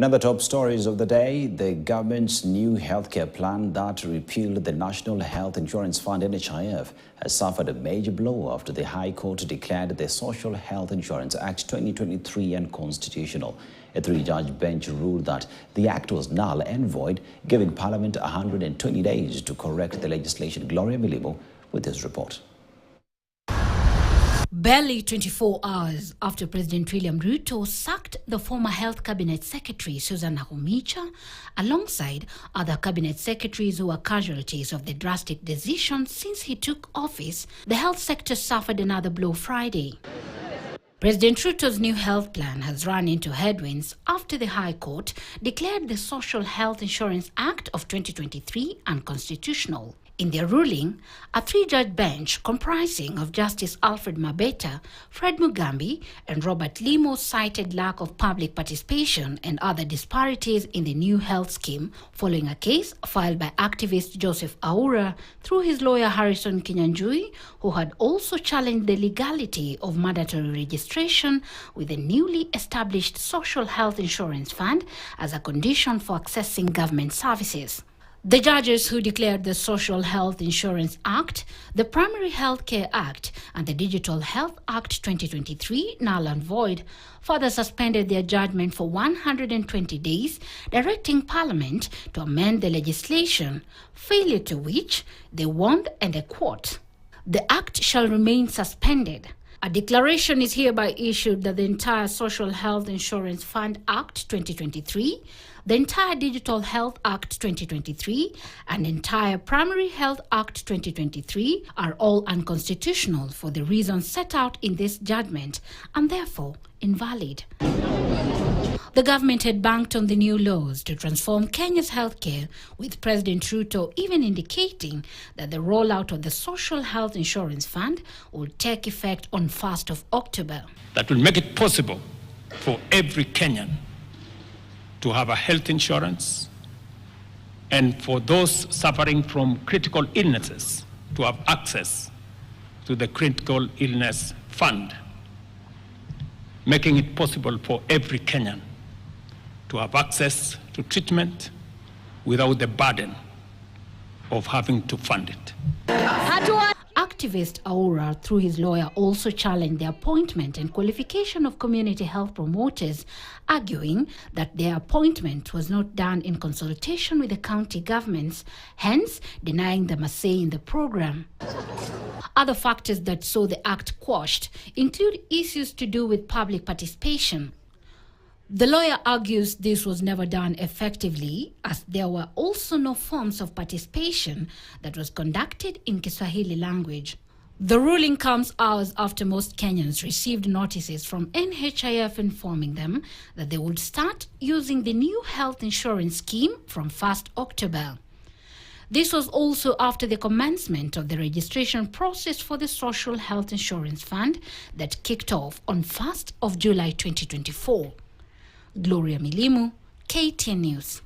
In other top stories of the day, the government's new healthcare plan that repealed the National Health Insurance Fund (SHIF) has suffered a major blow after the High Court declared the Social Health Insurance Act 2023 unconstitutional. A three-judge bench ruled that the act was null and void, giving Parliament 120 days to correct the legislation. Gloria Milimo with this report. Barely 24 hours after President William Ruto sacked the former Health Cabinet Secretary Susan Nakhumicha, alongside other Cabinet Secretaries who were casualties of the drastic decision since he took office, the health sector suffered another blow Friday. President Ruto's new health plan has run into headwinds after the High Court declared the Social Health Insurance Act of 2023 unconstitutional. In their ruling, a three-judge bench comprising of Justice Alfred Mabeta, Fred Mugambi, and Robert Limo cited lack of public participation and other disparities in the new health scheme following a case filed by activist Joseph Aura through his lawyer Harrison Kinyanjui, who had also challenged the legality of mandatory registration with the newly established Social Health Insurance Fund as a condition for accessing government services. The judges who declared the Social Health Insurance Act, the Primary Health Care Act, and the Digital Health Act 2023 null and void further suspended their judgment for 120 days, directing Parliament to amend the legislation, failure to which they warned, and I quote, "The Act shall remain suspended. A declaration is hereby issued that the entire Social Health Insurance Fund Act 2023, the entire Digital Health Act 2023, and entire Primary Health Act 2023 are all unconstitutional for the reasons set out in this judgment and therefore invalid." The government had banked on the new laws to transform Kenya's healthcare, with President Ruto even indicating that the rollout of the Social Health Insurance Fund will take effect on 1st of October. That will make it possible for every Kenyan to have a health insurance, and for those suffering from critical illnesses to have access to the critical illness fund, making it possible for every Kenyan to have access to treatment without the burden of having to fund it. Activist Aura, through his lawyer, also challenged the appointment and qualification of community health promoters, arguing that their appointment was not done in consultation with the county governments, hence denying them a say in the program. Other factors that saw the act quashed include issues to do with public participation. The lawyer argues this was never done effectively, as there were also no forms of participation that was conducted in Kiswahili language. The ruling comes hours after most Kenyans received notices from NHIF informing them that they would start using the new health insurance scheme from 1st October. This was also after the commencement of the registration process for the Social Health Insurance Fund that kicked off on 1st of July 2024. Gloria Milimo, KTN News.